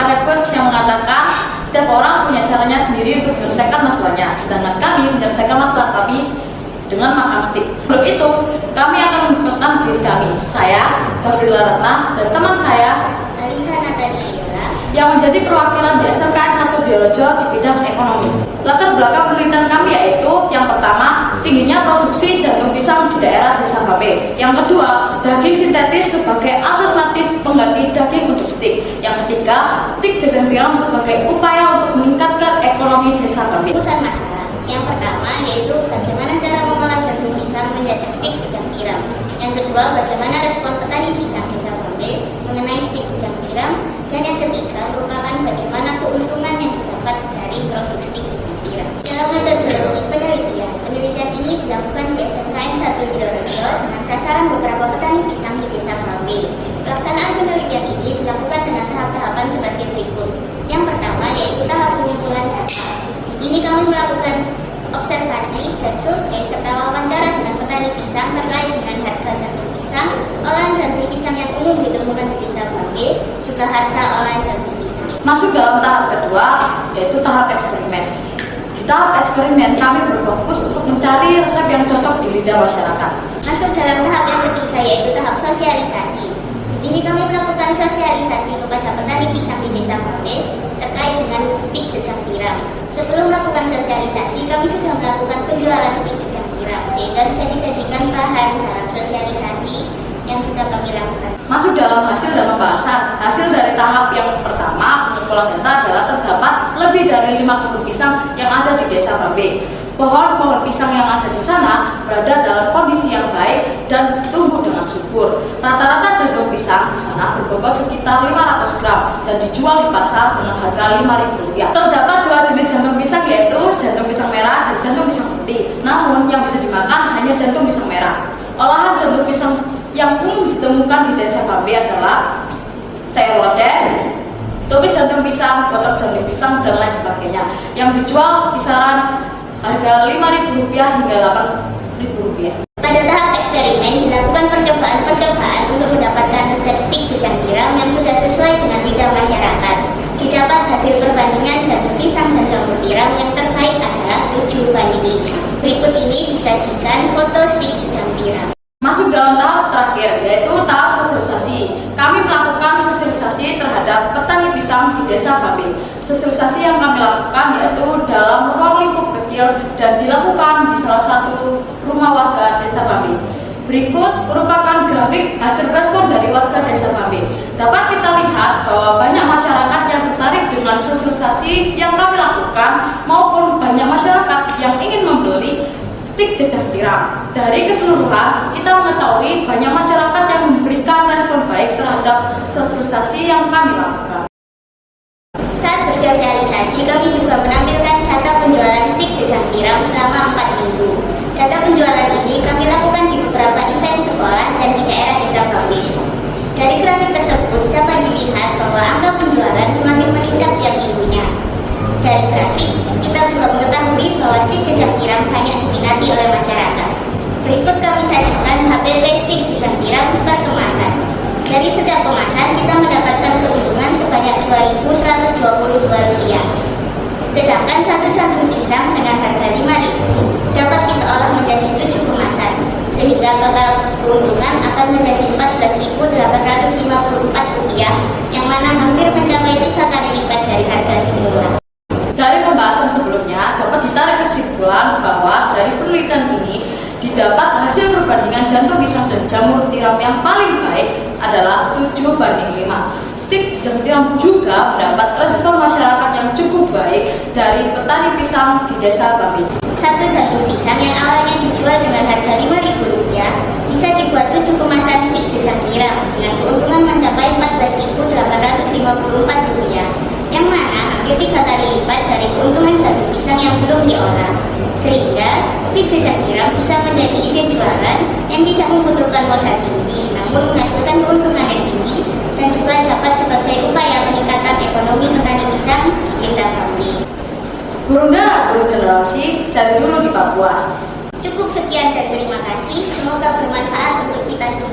Ada quotes yang mengatakan setiap orang punya caranya sendiri untuk menyelesaikan masalahnya, sedangkan kami menyelesaikan masalah kami dengan makan stik. Untuk itu, kami akan menempatkan diri kami, saya, Gavrila Ratna, dan teman saya, Alisa Nataniela, yang menjadi perwakilan di SMKN 1 Diolojo di bidang ekonomi. Latar belakang penelitian kami yaitu yang pertama, tingginya produksi jantung pisang di daerah Desa Bape. Yang kedua, daging sintetis sebagai alternatif pengganti daging untuk stik. Yang ketiga, stik jajan tiram sebagai upaya untuk meningkatkan ekonomi Desa Bape. pusat masalah. Yang pertama yaitu bagaimana cara mengolah jantung pisang menjadi stik jejak tiram. Yang kedua, bagaimana respon petani pisang Desa Bape mengenai stik jejak tiram. Dan yang ketiga merupakan bagaimana keuntungan yang didapat dari produk stik jejak tiram. Dalam metodologi penelitian ini dilakukan di SMKN 1 Diolojo dengan sasaran beberapa petani pisang di Desa Bape. Pelaksanaan penelitian ini dilakukan dengan tahap-tahapan sebagai berikut. Yang pertama yaitu tahap pengumpulan data. Di sini kami melakukan observasi dan survei serta wawancara dengan petani pisang terkait dengan harga jantung pisang, olahan jantung pisang yang umum ditemukan di Desa Bape, juga harga olahan jantung pisang. Masuk dalam tahap kedua, yaitu tahap eksperimen. Di tahap eksperimen, kami berfokus untuk mencari resep yang cocok di lidah masyarakat. Masuk dalam tahap yang ketiga, yaitu tahap sosialisasi. Di sini kami melakukan sosialisasi kepada petani pisang di Desa Bape terkait dengan stik jejak tiram. Sebelum melakukan sosialisasi, kami sudah melakukan penjualan stik jejak tiram, sehingga bisa dijadikan bahan dalam sosialisasi yang sudah kami lakukan. Masuk dalam hasil dan pembahasan. Hasil dari tahap yang pertama, pengumpulan data adalah terdapat lebih dari 50 pisang yang ada di Desa Bape. Pohon-pohon pisang yang ada di sana berada dalam kondisi yang baik dan tumbuh dengan subur. Rata-rata jantung pisang di sana berbobot sekitar 500 gram dan dijual di pasar dengan harga Rp5.000. Terdapat dua jenis jantung pisang yaitu jantung pisang merah dan jantung pisang putih. Namun yang bisa dimakan hanya jantung pisang merah. Olahan jantung pisang yang umum ditemukan di Desa Bape adalah sayur lodeh, tumis jantung pisang, botok jantung pisang, dan lain sebagainya yang dijual kisaran harga Rp5.000 hingga Rp8.000. Pada tahap eksperimen dilakukan percobaan untuk mendapatkan resep stik jejak tiram yang sudah sesuai dengan lidah masyarakat. Didapat hasil perbandingan jantung pisang dan jantung tiram yang terbaik adalah 7:5. Berikut ini disajikan foto stik jejak tiram. Masuk dalam tahap terakhir, yaitu tahap sosialisasi. Kami melakukan sosialisasi terhadap petani pisang di Desa Bape. Sosialisasi yang kami lakukan yaitu dalam ruang lingkup kecil dan dilakukan di salah satu rumah warga Desa Bape. Berikut merupakan grafik hasil respon dari warga Desa Bape. Dapat kita lihat bahwa banyak masyarakat yang tertarik dengan sosialisasi yang kami lakukan maupun banyak masyarakat yang ingin membeli stik jejak tiram. Dari keseluruhan, kita mengetahui banyak masyarakat yang memberikan respon baik terhadap sosialisasi yang kami lakukan. Saat bersosialisasi, kami juga menampilkan data penjualan stik jejak tiram selama 4 minggu. Data penjualan ini kami lakukan di beberapa event sekolah dan di daerah Desa Bape. Dari grafik tersebut dapat dilihat bahwa angka penjualan semakin meningkat tiap minggunya. Dari grafik, kita juga mengetahui bahwa stik jejak tiram banyak diminati oleh masyarakat. Berikut kami sajikan HPP stik jejak tiram per kemasan. Dari setiap kemasan, kita mendapatkan keuntungan sebanyak Rp2.122. Sedangkan satu jantung pisang dengan harga Rp5.000 dapat kita olah menjadi 7 kemasan, sehingga total keuntungan akan menjadi Rp14.854, yang mana hampir mencapai 3 kali lipat dari harga semula. Dari pembahasan sebelumnya, dapat ditarik kesimpulan bahwa dari penelitian ini didapat hasil perbandingan jantung pisang dan jamur tiram yang paling baik adalah 7:5. Stik jejak tiram juga mendapat respon masyarakat yang cukup baik dari petani pisang di Desa Bape. Satu jantung pisang yang awalnya dijual dengan harga Rp5.000 bisa dibuat 7 kemasan stik jejak tiram dengan keuntungan mencapai Rp14.854, yang mana hampir 3 kali lipat dari keuntungan jantung pisang yang belum diolah. Sehingga stik jejak tiram bisa menjadi ide jualan yang tidak membutuhkan modal tinggi, namun menghasilkan keuntungan yang tinggi dan juga dapat sebagai upaya peningkatan ekonomi petani pisang di Desa Bape. Burung dara, burung generasi, cari dulu di Papua. Cukup sekian dan terima kasih. Semoga bermanfaat untuk kita semua.